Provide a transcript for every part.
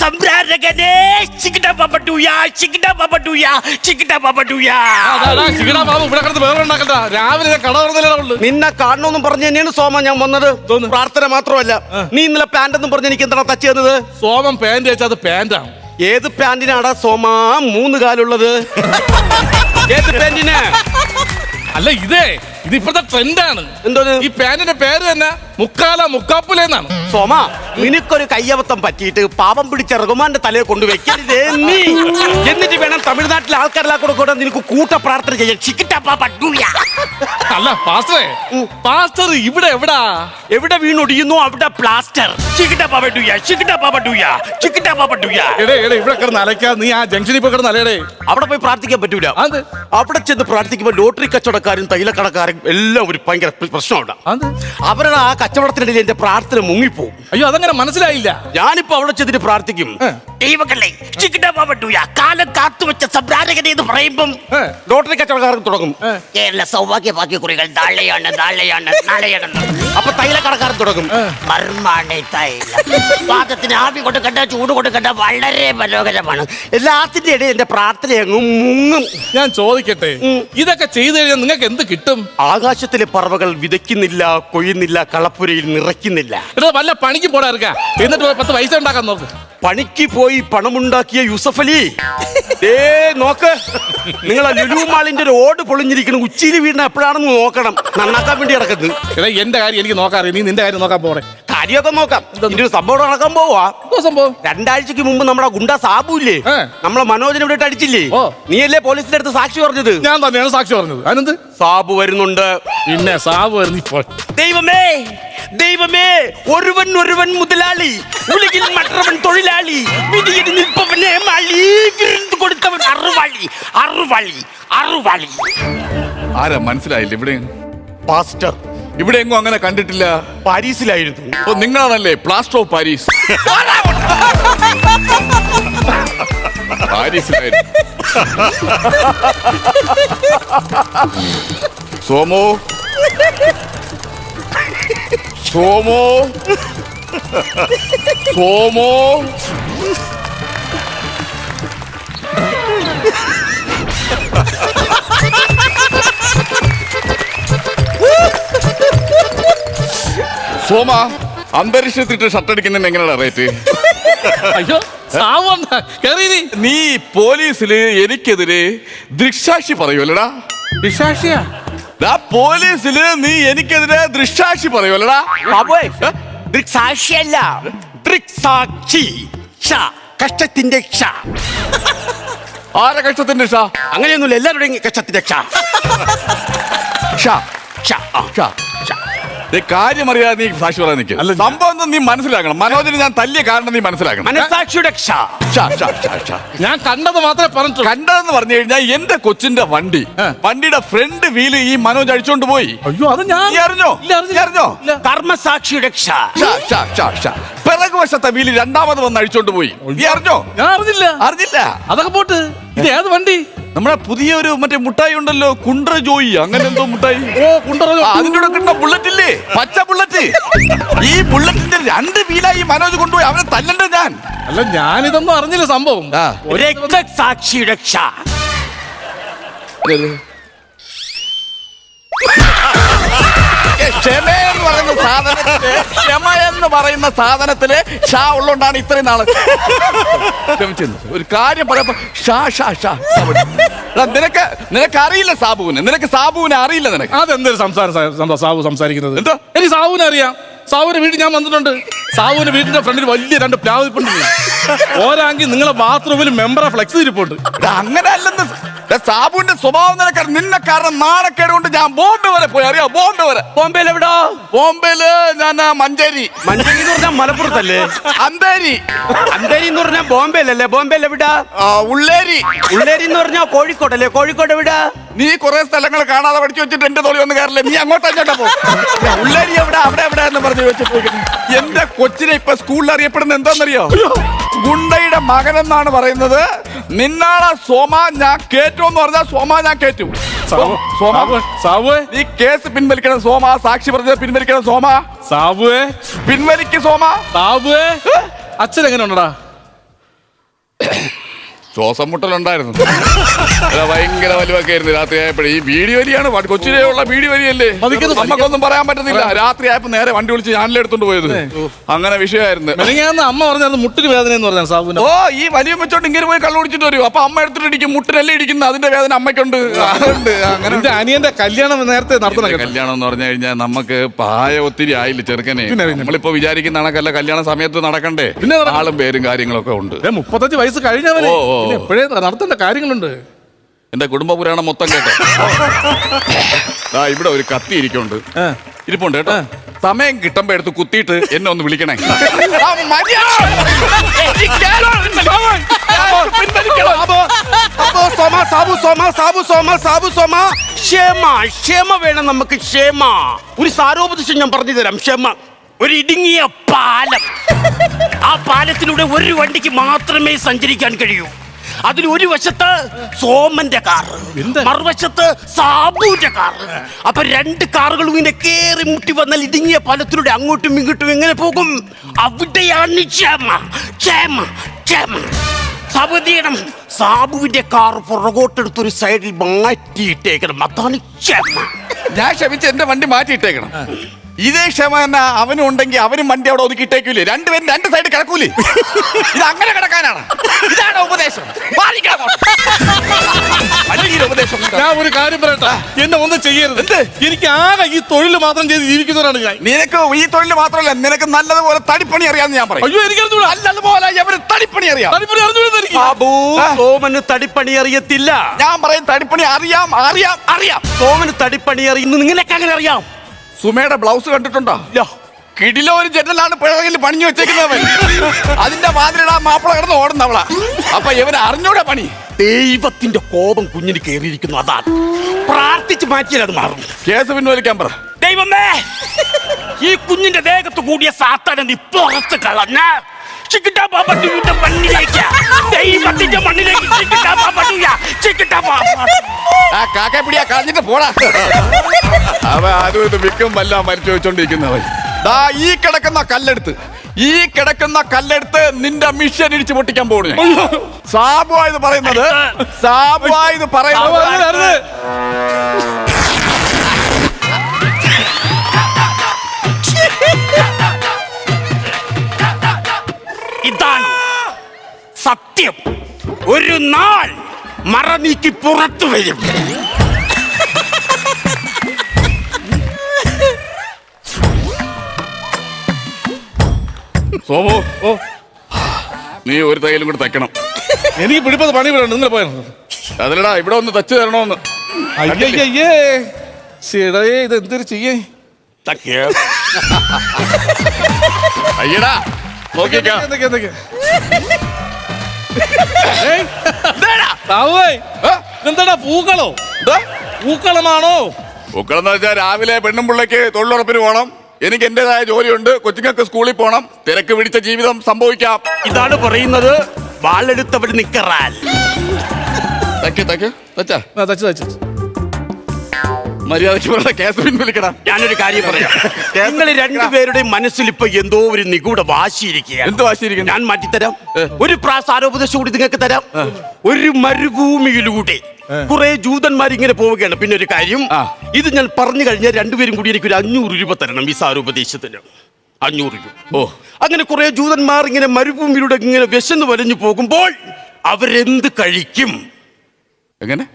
സംരാരകനെ രാവിലെ കട തുറന്നില്ല. നിന്നെ കാണണമെന്നും പറഞ്ഞ് തന്നെയാണ് സോമ ഞാൻ വന്നത്. പ്രാർത്ഥന മാത്രമല്ല, നീ ഇന്നലെ പാന്റ് എന്നും പറഞ്ഞ് എനിക്ക് എന്താണ് തച്ചു തന്നത്? സോമൻ പാന്റ് വെച്ചാൽ അത് പാന്റാണ്. ഏത് പാന്റിനാടാ സോമ 3 കാലുള്ളത്? ഏത് പാന്റിന്? അല്ല ഇത് ഇപ്പോഴത്തെ ട്രെൻഡാണ്. എന്തോന്ന്? ഈ പാന്റിന്റെ പേര് തന്നെ മുക്കാപ്പുലെന്നാണ്. സോമ, നിനക്കൊരു കയ്യബദ്ധം പറ്റിയിട്ട് പാപം പിടിച്ച റഹ്മാന്റെ തലയെ കൊണ്ട് വെക്കരുതേ നീ. എന്നിട്ട് വേണം തമിഴ്നാട്ടിലെ ആൾക്കാരെല്ലാം കൂടെ നിനക്ക് കൂട്ട പ്രാർത്ഥന ചെയ്യാൻ. അല്ല പാസ്റ്റർ ഇവിടെ എവിടെ വീണൊടിയുന്നു അവിടെ പ്ലാസ്റ്റർ. ഇവിടെ കിടന്ന് അലക്കാ. നീ ആ ജംഗ്ഷനിൽ പോയി കിടന്ന് അലയടേ. അവിടെ പോയി പ്രാർത്ഥിക്കാൻ പറ്റൂല. അവിടെ ചെന്ന് പ്രാർത്ഥിക്കുമ്പോൾ ലോട്ടറി കച്ചവടക്കാരും തൈലക്കടക്കാരും എല്ലാം ഒരു ഭയങ്കര പ്രശ്നമുണ്ട്. അവരുടെ ആ കച്ചവടത്തിനിടയിൽ എന്റെ പ്രാർത്ഥന മുങ്ങിപ്പോവും. അയ്യോ, അതങ്ങനെ മനസ്സിലായില്ല. ഞാനിപ്പോ അവിടെ ചെന്നിട്ട് പ്രാർത്ഥിക്കും. ദൈവങ്ങളെ കാലം കാത്തുവെച്ച സംരാരകനെ എന്ന് പറയുമ്പം ലോട്ടറി കച്ചവടക്കാർക്ക് തുടങ്ങും. കേരള സൗഭാഗ്യ ഭാഗ്യക്കുറികൾ നാളെയാണ്. അപ്പൊ തൈലക്കടക്കാരൻ തുടങ്ങും. പാദത്തിന് ആവി കൊടുക്കണ്ട, ചൂട് കൊടുക്കണ്ട, വളരെ മനോഹരമാണ്. എല്ലാത്തിന്റെ ഇടയിൽ എന്റെ പ്രാർത്ഥന അങ്ങ് മുങ്ങും. ഞാൻ ചോദിക്കട്ടെ, ഇതൊക്കെ ചെയ്തു കഴിഞ്ഞാൽ നിങ്ങൾക്ക് എന്ത് കിട്ടും? ആകാശത്തിലെ പറവകൾ വിതയ്ക്കുന്നില്ല, കൊയ്യുന്നില്ല, കളപ്പുരയിൽ നിറയ്ക്കുന്നില്ല. വല്ല പണിക്ക് പോടാ ഇറക്കാം, എന്നിട്ട് 10 പൈസ ഉണ്ടാക്കാൻ നോക്ക്. പണിക്ക് പോയി പണമുണ്ടാക്കിയ യൂസഫ് അലി, നോക്ക്, നിങ്ങളെ ലുലു മാളിന്റെ ഒരു ഓട് പൊളിഞ്ഞിരിക്കണം. ഉച്ചിയിൽ വീണ എപ്പോഴാണെന്ന് നോക്കണം. നന്നാക്കാൻ വേണ്ടി നടക്കുന്നത്. എന്റെ കാര്യം എനിക്ക് നോക്കാറിയ, നീ നിന്റെ കാര്യം നോക്കാൻ പോറെ. കാര്യമൊക്കെ നോക്കാം. ഇതിന്റെ ഒരു സംഭവം നടക്കാൻ പോവാ. സംഭവം 2 ആഴ്ചക്ക് മുമ്പ് നമ്മുടെ ഗുണ്ട സാബു ഇല്ലേ, നമ്മളെ മനോജിനെ ഇവിടെ അടിച്ചില്ലേ? നീയല്ലേ പോലീസിന്റെ അടുത്ത് സാക്ഷി പറഞ്ഞത്? ഞാൻ തന്നെയാണ് സാക്ഷി പറഞ്ഞത്. അതിനെന്ത്? സാബു വരുന്നുണ്ട്. പിന്നെ സാബു വരുന്നു. ദൈവമേ ദൈവമേ, ഒരുവൻ മുതലാളി, ഉലകിൽ മറ്റവൻ തൊഴിലാളി, വിധിയിൽ നിൽപ്പവനെ മാളി, വിരുന്ന് കൊടുത്തവൻ അറുവാളി. ആരാ മനസ്സിലായില്ല? ഇവിടെ പാസ്റ്റർ. ഇവിടെ എങ്ങും അങ്ങനെ കണ്ടിട്ടില്ല. പാരീസിലായിരുന്നു. നിങ്ങളാണല്ലേ പ്ലാസ്റ്റർ ഓഫ് പാരീസ്? പാരീസിലായിരുന്നു. സോമോ സോമ, അന്തരീക്ഷത്തിട്ട് ഷർട്ട് അടിക്കുന്നതിന് എങ്ങനെയാണ് റേറ്റ്? അയ്യോ, നീ പോലീസില് എനിക്കെതിരെ ദൃക്സാക്ഷി പറയുമല്ലടാ? ദൃക്സാക്ഷിയാ? പോലീസില് നീ എനിക്കെതിരെ ദൃക്സാക്ഷി പറയുമല്ലടാ? ദൃക്സാക്ഷിയല്ല, ദൃക്സാക്ഷി. കഷ്ടത്തിന്റെ ക്ഷ. ആരെ കഷ്ടത്തിന്റെ ക്ഷ? അങ്ങനെയൊന്നുമില്ല, എല്ലാവരുടെയും കഷ്ടത്തിന്റെ ക്ഷ. കാര്യം അറിയാതെ നീ സാക്ഷി പറയാൻ നിൽക്കും. സംഭവം നീ മനസ്സിലാക്കണം. മനോജിന് ഞാൻ തല്ലിയ കാരണം നീ മനസ്സിലാക്കണം. മനസാക്ഷിയുടെ ഞാൻ കണ്ടത് മാത്രമേ പറഞ്ഞു. കണ്ടതെന്ന് പറഞ്ഞു കഴിഞ്ഞാൽ എന്റെ കൊച്ചിന്റെ വണ്ടിയുടെ ഫ്രണ്ട് വീല് ഈ മനോജ് അടിച്ചോണ്ട് പോയി. അയ്യോ, അത് ഞാൻ അറിഞ്ഞോ? കർമ്മസാക്ഷിയുടെ പിറകുവശത്തെ വീല് 2ാമത് വന്ന് അടിച്ചോണ്ട് പോയി. നീ അറിഞ്ഞോ? ഞാൻ അറിഞ്ഞില്ല. അതൊക്കെ പോട്ട്, ഇത് ഏത് വണ്ടി? നമ്മുടെ പുതിയൊരു മറ്റേ മുട്ടായി ഉണ്ടല്ലോ, കുണ്ട്ര ജോയി, അങ്ങനെ എന്തോ മുട്ടായി. അതിന്റെ കൂടെ കിട്ടുന്ന ബുള്ളറ്റ് ഇല്ലേ, പച്ച ബുള്ളറ്റ്. ഈ ബുള്ളറ്റിന്റെ 2 വീലായി മനോജ് കൊണ്ടുപോയി. അവനെ തല്ലണ്ട ഞാൻ. അല്ല, ഞാനിതൊന്നും അറിഞ്ഞില്ല സംഭവം. സാക്ഷിയുടെ ക്ഷമ എന്ന് പറയുന്ന സാധനത്തില് ഷാ ഉള്ളോണ്ടാണ് ഇത്രയും നാള് ഒരു കാര്യം പറയുമ്പോ നിനക്ക് അറിയില്ല സാബുവിനെ. നിനക്ക് സാബുവിനെ അറിയില്ല. നിനക്ക് അതെന്തൊരു സംസാരം സാബു സംസാരിക്കുന്നത്? എന്താ? എനിക്ക് സാബുവിനെ അറിയാം. സാബുവിന്റെ വീട്ടിൽ ഞാൻ വന്നിട്ടുണ്ട്. സാബുവിന്റെ വീടിന്റെ ഫ്രണ്ടിൽ വലിയ 2 പ്ലാവ് ഇരിപ്പുണ്ട്. ഓരാങ്കിൽ നിങ്ങളെ ബാത്റൂമിൽ മെമ്പറെ ഫ്ലെക്സ് ഇരിപ്പുണ്ട്. അങ്ങനെ അല്ലെന്ന് സാബുവിന്റെ സ്വഭാവം നിനക്ക്. നിന്നെ കാരണം നാണക്കേട് കൊണ്ട് ഞാൻ ബോംബെ വരെ പോയി. അറിയാം? ബോംബെയിൽ എവിടാ? ബോംബെയില് ഞാൻ മഞ്ചേരി എന്ന് പറഞ്ഞാൽ മലപ്പുറത്തല്ലേ? അന്തേരി എന്ന് പറഞ്ഞാൽ ബോംബെയിലല്ലേ? ബോംബെയിൽ എവിടാ? ഉള്ളേരി എന്ന് പറഞ്ഞാൽ കോഴിക്കോടല്ലേ? കോഴിക്കോട് എവിടാ? നീ കുറെ സ്ഥലങ്ങൾ കാണാതെ പഠിച്ചു വെച്ചിട്ട് എന്റെ തോളി ഒന്നും കയറില്ല. നീ അങ്ങോട്ടാ പോ. ഉള്ളേരി എവിടെ, അവിടെ എവിടെ എന്ന് പറഞ്ഞു വെച്ചിട്ട് എന്റെ കൊച്ചിനെ ഇപ്പൊ സ്കൂളിൽ അറിയപ്പെടുന്ന എന്താണെന്നറിയോ? ഗുണ്ടയുടെ മകനെന്നാണ് പറയുന്നത്. നിന്നാളെ സോമ ഞാൻ കേറ്റുമെന്ന് പറഞ്ഞാൽ സോമ ഞാൻ കേറ്റും. നീ കേസ് പിൻവലിക്കണം സോമ. സാക്ഷി പറഞ്ഞത് പിൻവലിക്കണം സോമ. സാബുവേ, പിൻവലിക്ക് സോമ. സാബുവേ, അച്ഛൻ എങ്ങനെ ഉണ്ടടാ? ശ്വാസം മുട്ടലുണ്ടായിരുന്നു. ഭയങ്കര വലിവൊക്കെ ആയിരുന്നു രാത്രി ആയപ്പോഴേ. ഈ ബീഡി വലിയാണ് കൊച്ചിലെയുള്ള ബീഡി വലിയല്ലേ, നമുക്കൊന്നും പറയാൻ പറ്റുന്നില്ല. രാത്രി ആയപ്പോ നേരെ വണ്ടി വിളിച്ച് ഞാനിലെടുത്തോണ്ട് പോയത്. അങ്ങനെ വിഷയമായിരുന്നു. അമ്മ പറഞ്ഞത് മുട്ടിന് വേദന എന്ന് പറഞ്ഞ സാബുന്. ഓ, ഈ വലിയ വെച്ചോണ്ട് ഇങ്ങനെ പോയി കള്ളു കുടിച്ചിട്ട് വരും. അപ്പൊ അമ്മ എടുത്തിട്ട് ഇടിക്കും. മുട്ടിനല്ലേ ഇടിക്കുന്നത്, അതിന്റെ വേദന അമ്മയ്ക്കുണ്ട്. അങ്ങനെ അനിയന്റെ കല്യാണം നേരത്തെ നടത്തണം. കല്യാണം എന്ന് പറഞ്ഞു കഴിഞ്ഞാൽ നമുക്ക് പ്രായ ഒത്തിരി ആയില്ല ചെറുക്കനെ. നമ്മളിപ്പോ വിചാരിക്കുന്ന കണക്കല്ല കല്യാണ സമയത്ത് നടക്കണ്ടേ. പിന്നെ ആളും പേരും കാര്യങ്ങളൊക്കെ ഉണ്ട്. 35 വയസ്സ് കഴിഞ്ഞവരെ എപ്പോഴേ നടത്തേണ്ട കാര്യങ്ങളുണ്ട്. എന്റെ കുടുംബ പുരാണം മൊത്തം കേട്ടോ. ഇവിടെ ഒരു കത്തി ഇരിപ്പുണ്ട് കേട്ടോ. സമയം കിട്ടുമ്പോ എടുത്ത് കുത്തിയിട്ട് എന്നെ ഒന്ന് വിളിക്കണേ. ക്ഷമ വേണം നമുക്ക്. ക്ഷമ ഒരു സാരോപദേശം ഞാൻ പറഞ്ഞു തരാം. ക്ഷമ ഒരു ഇടുങ്ങിയ പാലം. ആ പാലത്തിലൂടെ ഒരു വണ്ടിക്ക് മാത്രമേ സഞ്ചരിക്കാൻ കഴിയൂ. അതിൽ ഒരു വശത്ത് സോമന്റെ കാർ, മറുവശത്ത് സാബുവിന്റെ കാർ. അപ്പൊ 2 കാറുകളും ഇങ്ങനെ കേറി മുട്ടി വന്നാൽ ഇടുങ്ങിയ പാലത്തിലൂടെ അങ്ങോട്ടും ഇങ്ങോട്ടും എങ്ങനെ പോകും? അവിടെയാണ് ക്ഷമ. ക്ഷമ ക്ഷമ സാബു എന്ത് ചെയ്യണം? സാബുവിന്റെ കാർ പുറകോട്ടെടുത്തൊരു സൈഡിൽ മാറ്റിയിട്ടേക്കണം. അതാണ് ക്ഷമ. ഞാൻ ക്ഷമിച്ച് എന്റെ വണ്ടി മാറ്റിയിട്ടേക്കണം. ഇതേ ക്ഷമ തന്നെ അവനും ഉണ്ടെങ്കിൽ അവനും വണ്ടി അവിടെ ഒതുക്കിയിട്ടേക്കൂലേ. രണ്ടുപേരും 2 സൈഡ് കിടക്കൂലേ. ഇത് അങ്ങനെ കിടക്കാനാണ്. ഇതാണ് ഉപദേശം. ഉപദേശം. ഞാൻ ഒരു കാര്യം പറയട്ടെ, എന്നെ ഒന്നും ചെയ്യരുത്. എനിക്ക് ആകെ ഈ തൊഴിൽ മാത്രം ചെയ്ത് ജീവിക്കുന്നവരാണ് ഞാൻ. നിനക്ക് ഈ തൊഴിൽ മാത്രമല്ല, നിനക്ക് നല്ലതുപോലെ തടിപ്പണി അറിയാമെന്ന് ഞാൻ പറയും. അയ്യോ, എനിക്ക് നല്ലതുപോലെ അവന് തടിപ്പണി അറിയാം. സോമന് തടിപ്പണി അറിയത്തില്ല. ഞാൻ പറയും തടിപ്പണി അറിയാം അറിയാം അറിയാം. സോമന് തടിപ്പണി അറിയുന്നു. നിങ്ങളൊക്കെ അങ്ങനെ അറിയാം? സുമയുടെ ബ്ലൗസ് കണ്ടിട്ടുണ്ടോ? കിടിലോ ഒരു ജനലാണ് പിഴകിൽ പണിഞ്ഞു വെച്ചേക്കുന്നവൻ. അതിന്റെ വാതിലിടാ മാപ്പിള കിടന്ന് ഓടുന്നവളാ. അപ്പൊ ഇവന് അറിഞ്ഞൂടെ പണി. ദൈവത്തിന്റെ കോപം കുഞ്ഞിന് കയറിയിരിക്കുന്നു. അതാണ് പ്രാർത്ഥിച്ച് മാറ്റിയാൽ അത് മാറും. കേസ് പിൻവലിക്കാൻ പറ. ദൈവമേ, ഈ കുഞ്ഞിന്റെ ദേഹത്ത് കൂടിയ സാത്താനെ നീ പുറത്ത് കളഞ്ഞ ദൈവത്തിന്റെ മണ്ണിലേക്ക് കാക്കപ്പിടിയാ കളഞ്ഞിട്ട് പോടാ. അവ അതും ഇത് വിൽക്കും വല്ല മരിച്ചു വെച്ചോണ്ടിരിക്കുന്നവൻ. ദാ ഈ കിടക്കുന്ന കല്ലെടുത്ത് നിന്റെ മിഷൻ ഇടിച്ചു പൊട്ടിക്കാൻ പോകുന്നു. സാബുവായത് പറയുന്നത് ഇതാണ് സത്യം. ഒരു നാൾ മറ നീക്കി പുറത്തു വരും. സോമു, നീ ഒരു തയ്യലും കൂടെ തയ്ക്കണം. എനിക്ക് പിടിപ്പത് പണി ഇവിടെ നിങ്ങൾ പോയ അതിലടാ ഇവിടെ ഒന്ന് തച്ച് തരണോന്ന്. അയ്യേ ഇത് എന്തൊരു ചെയ്യേ. അയ്യടാ നോക്കിക്കാ. എന്താടാ പൂക്കളോ? പൂക്കളമാണോ? പൂക്കളം എന്ന് വെച്ചാൽ രാവിലെ പെണ്ണും പിള്ളയ്ക്ക് തൊഴിലുറപ്പിന് പോകണം. എനിക്ക് എന്റേതായ ജോലിയുണ്ട്. കൊച്ചുങ്ങൾക്ക് സ്കൂളിൽ പോകണം. തിരക്ക് പിടിച്ച ജീവിതം സംഭവിക്കാം. ഇതാണ് പറയുന്നത് വാളെടുത്തവർ നിക്കറാൽ. മര്യാദയ്ക്ക് കേസ് പിൻവലിക്കണം. ഞാനൊരു കാര്യം പറയാം. നിങ്ങൾ 2 പേരുടെയും മനസ്സിൽ ഇപ്പൊ എന്തോ ഒരു നിഗൂഢ വാശിയിരിക്കുകയാണ്. എന്ത് വാശിയിരിക്കുന്നു? ഞാൻ മാറ്റിത്തരാം. ഒരു സാരോപദേശം കൂടി നിങ്ങൾക്ക് തരാം. ഒരു മരുഭൂമിയിലൂടെ കുറെ ജൂതന്മാർ ഇങ്ങനെ പോവുകയാണ്. പിന്നെ ഒരു കാര്യം, ഇത് ഞാൻ പറഞ്ഞു കഴിഞ്ഞാൽ 2 പേരും കൂടി എനിക്ക് ഒരു 500 രൂപ തരണം ഈ സാരോപദേശത്തിന്. 500 രൂപ. അങ്ങനെ കുറെ ജൂതന്മാർ ഇങ്ങനെ മരുഭൂമിയിലൂടെ ഇങ്ങനെ വിശന്ന് വലഞ്ഞു പോകുമ്പോൾ അവരെന്ത് കഴിക്കും? എങ്ങനെ?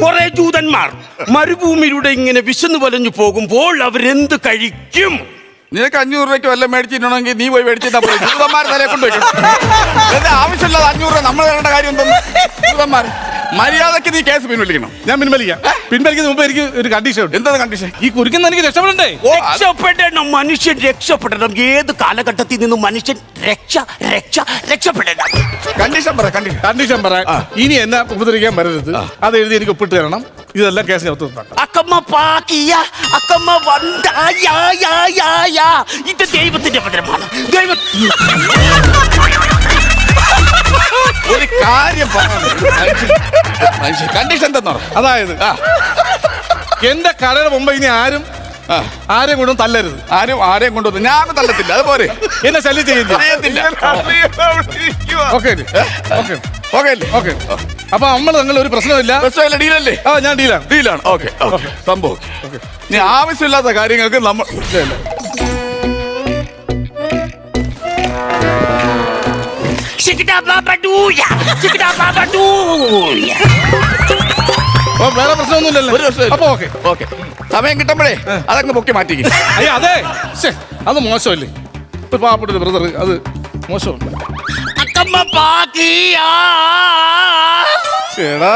കുറെ ജൂതന്മാർ മരുഭൂമിയിലൂടെ ഇങ്ങനെ വിശന്ന് വലഞ്ഞു പോകുമ്പോൾ അവരെന്ത് കഴിക്കും? നിനക്ക് 500 രൂപയ്ക്ക് വല്ല മേടിച്ചിട്ടുണ്ടെങ്കിൽ നീ പോയി മേടിച്ചാൽ ജൂതന്മാർ തലയെ കൊണ്ടുവയ്ക്കണം. ആവശ്യമില്ലാതെ 500 രൂപ നമ്മൾ തരേണ്ട കാര്യം എന്തെന്ന്? ജൂതന്മാർ മര്യാദക്ക് നീ കേസ് പിൻവലിക്കണം. ഞാൻ പിൻവലിക്കുന്ന മുമ്പ് എനിക്ക് ഒരു കണ്ടീഷൻ ഉണ്ട്. എന്താ കണ്ടീഷൻ? ഈ കുരുക്കുന്ന എനിക്ക് രക്ഷപ്പെടണ്ടേ? രക്ഷപ്പെടണം. മനുഷ്യൻ രക്ഷപ്പെടണം. ഏത് കാലഘട്ടത്തിൽ നിന്നും മനുഷ്യൻ രക്ഷപ്പെടണം. കണ്ടീഷൻ പറ. ഇനി എന്നെ ഉപദ്രവിക്കാൻ വരരുത്. അത് എഴുതി എനിക്ക് ഒപ്പിട്ട് തരണം. ഇതെല്ലാം കേസിന് ഇത് ദൈവത്തിന്റെ പത്രമാണ്. ഒരു കാര്യം കണ്ടീഷൻ എന്താ? അതായത് എന്റെ കടയുടെ മുമ്പ് ഇനി ആരും ആരെയും കൊണ്ടും തല്ലരുത്. ആരെയും കൊണ്ടുവന്നു ഞാൻ തല്ലത്തില്ല, അതുപോലെ എന്നെ ശല്യം ചെയ്യില്ല. ഓക്കെ ഓക്കെ ഓക്കെ അല്ലേ? ഓക്കെ. അപ്പൊ നമ്മൾ തങ്ങൾ ഒരു പ്രശ്നമില്ല. പ്രശ്നമില്ല, ഡീലല്ലേ? ആ ഞാൻ ഡീലാണ്. ഡീലാണ്. ഓക്കെ സംഭവം. നീ ആവശ്യമില്ലാത്ത കാര്യങ്ങൾക്ക് നമ്മൾ വേറെ പ്രശ്നമൊന്നുമില്ലല്ലോ. ഒരു പ്രശ്നമില്ല. അപ്പൊ ഓക്കെ ഓക്കെ. സമയം കിട്ടുമ്പോഴേ അതങ്ങ് പൊക്കി മാറ്റിക്കും. അയ്യോ അതെ, അത് മോശമല്ലേ? ഒരു പാവപ്പെട്ട ഒരു ബ്രദർ, അത് മോശമല്ല. അക്കമ്മ പാക്കിയാ ചേടാ